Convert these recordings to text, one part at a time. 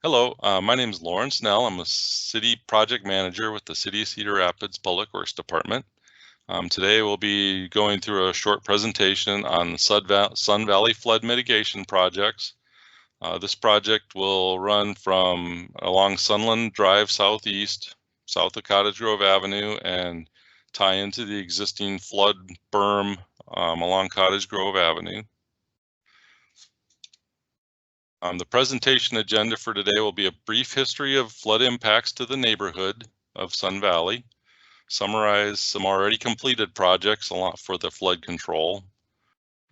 Hello, my name is Lawrence Snell. I'm a city project manager with the City of Cedar Rapids Public Works Department. Today we'll be going through a short presentation on Sun Valley flood mitigation projects. This project will run from along Sunland Drive southeast, south of Cottage Grove Avenue, and tie into the existing flood berm along Cottage Grove Avenue. The presentation agenda for today will be a brief history of flood impacts to the neighborhood of Sun Valley, summarize some already completed projects for the flood control,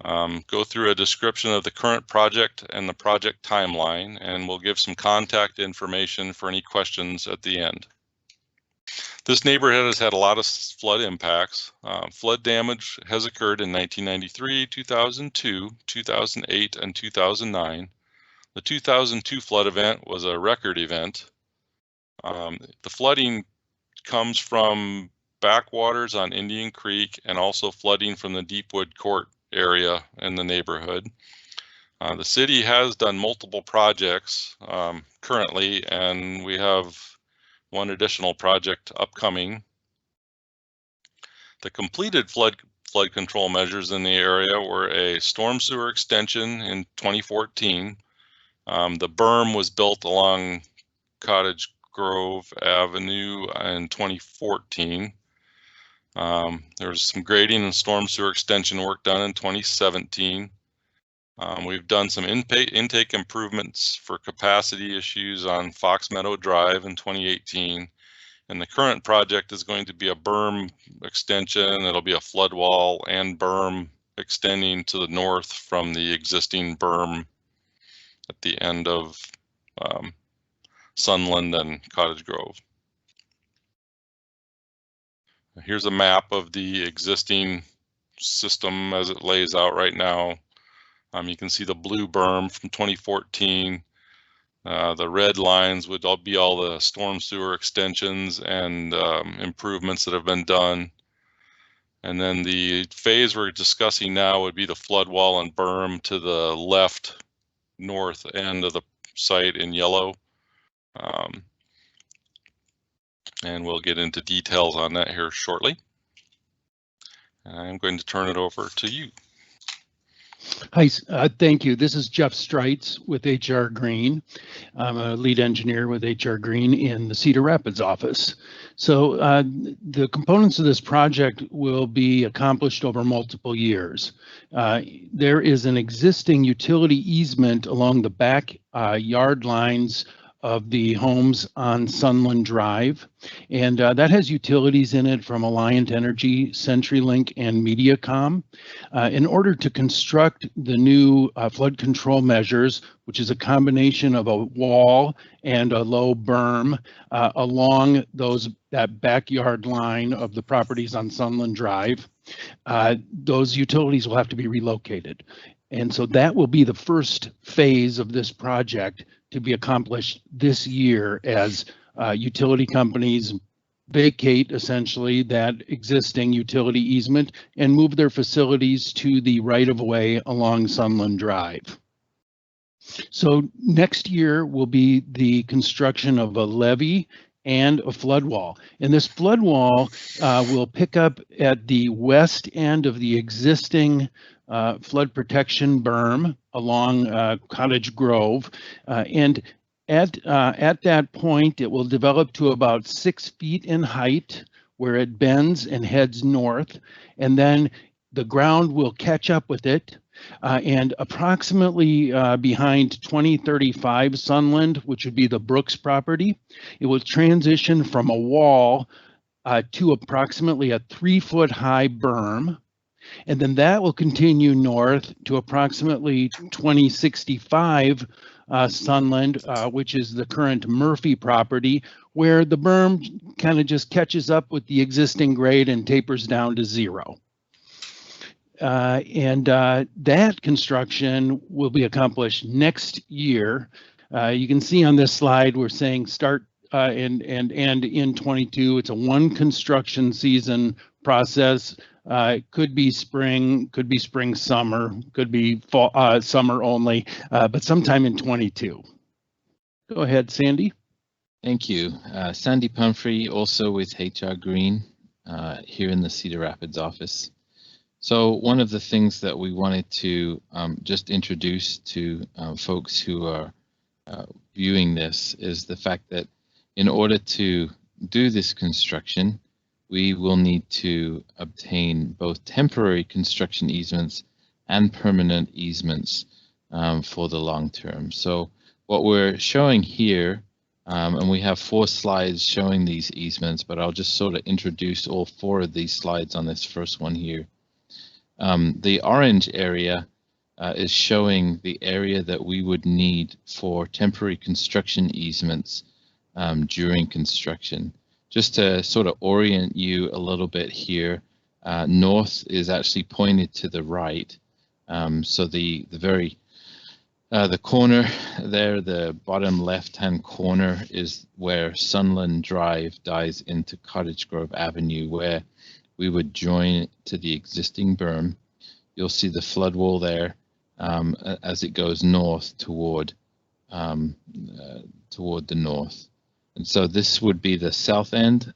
go through a description of the current project and the project timeline, and we'll give some contact information for any questions at the end. This neighborhood has had a lot of flood impacts. Flood damage has occurred in 1993, 2002, 2008, and 2009. The 2002 flood event was a record event. The flooding comes from backwaters on Indian Creek and also flooding from the Deepwood Court area in the neighborhood. The city has done multiple projects currently, and we have one additional project upcoming. The completed flood control measures in the area were a storm sewer extension in 2014. The berm was built along Cottage Grove Avenue in 2014. There was some grading and storm sewer extension work done in 2017. We've done some intake improvements for capacity issues on Fox Meadow Drive in 2018. And the current project is going to be a berm extension. It'll be a flood wall and berm extending to the north from the existing berm at the end of Sunland and Cottage Grove. Here's a map of the existing system as it lays out right now. You can see the blue berm from 2014. The red lines would all be all the storm sewer extensions and improvements that have been done. And then the phase we're discussing now would be the flood wall and berm to the left north end of the site in yellow. And we'll get into details on that here shortly. I'm going to turn it over to you. Hi, thank you. This is Jeff Streitz with HR Green. I'm a lead engineer with HR Green in the Cedar Rapids office. So the components of this project will be accomplished over multiple years. There is an existing utility easement along the back yard lines of the homes on Sunland Drive, and that has utilities in it from Alliant Energy, CenturyLink, and MediaCom. In order to construct the new flood control measures, which is a combination of a wall and a low berm along that backyard line of the properties on Sunland Drive, those utilities will have to be relocated. And so that will be the first phase of this project to be accomplished this year as utility companies vacate essentially that existing utility easement and move their facilities to the right-of-way along Sunland Drive. So next year will be the construction of a levee and a flood wall. And this flood wall will pick up at the west end of the existing flood protection berm along Cottage Grove. And at that point, it will develop to about 6 feet in height where it bends and heads north. And then the ground will catch up with it. And approximately behind 2035 Sunland, which would be the Brooks property, it will transition from a wall to approximately a 3-foot high berm. And then that will continue north to approximately 2065 Sunland, which is the current Murphy property, where the berm kind of just catches up with the existing grade and tapers down to 0. That construction will be accomplished next year. You can see on this slide, we're saying start and end in 22. It's a one construction season process. It could be spring, summer, could be fall, summer only, but sometime in 22. Go ahead, Sandy. Thank you. Sandy Pumphrey, also with HR Green, here in the Cedar Rapids office. So one of the things that we wanted to just introduce to folks who are viewing this is the fact that in order to do this construction, we will need to obtain both temporary construction easements and permanent easements for the long term. So what we're showing here, and we have 4 slides showing these easements, but I'll just sort of introduce all 4 of these slides on this first one here. The orange area is showing the area that we would need for temporary construction easements during construction. Just to sort of orient you a little bit here, north is actually pointed to the right. So the corner there, the bottom left-hand corner, is where Sunland Drive dies into Cottage Grove Avenue, where we would join it to the existing berm. You'll see the flood wall there as it goes north toward the north. And so this would be the south end.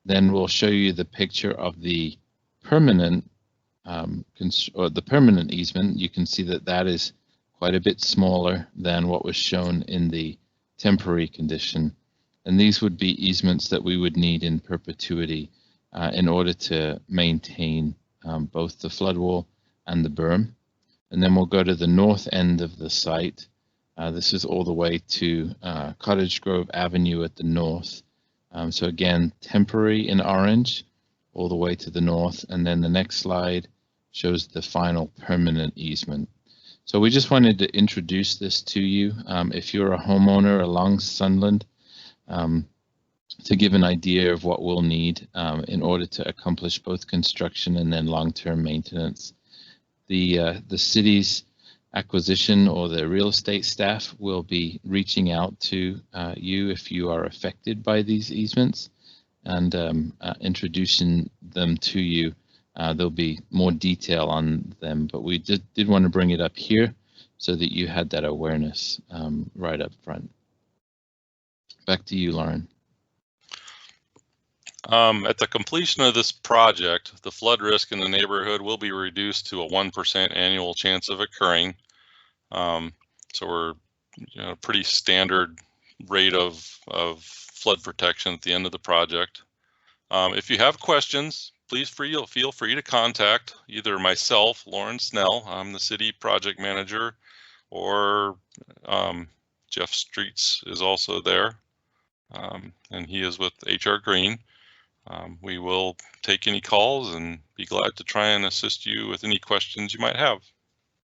Then we'll show you the picture of the permanent easement. You can see that that is quite a bit smaller than what was shown in the temporary condition. And these would be easements that we would need in perpetuity in order to maintain both the flood wall and the berm. And then we'll go to the north end of the site. This is all the way to Cottage Grove Avenue at the north. So again, temporary in orange, all the way to the north. And then the next slide shows the final permanent easement. So we just wanted to introduce this to you. If you're a homeowner along Sunland, to give an idea of what we'll need in order to accomplish both construction and then long-term maintenance. The city's acquisition or the real estate staff will be reaching out to you if you are affected by these easements and introducing them to you. There'll be more detail on them, but we did want to bring it up here so that you had that awareness right up front. Back to you, Lauren. At the completion of this project, the flood risk in the neighborhood will be reduced to a 1% annual chance of occurring. So we're a pretty standard rate of flood protection at the end of the project. If you have questions, please feel free to contact either myself, Lauren Snell, I'm the city project manager, or Jeff Streets is also there, and he is with HR Green. We will take any calls and be glad to try and assist you with any questions you might have.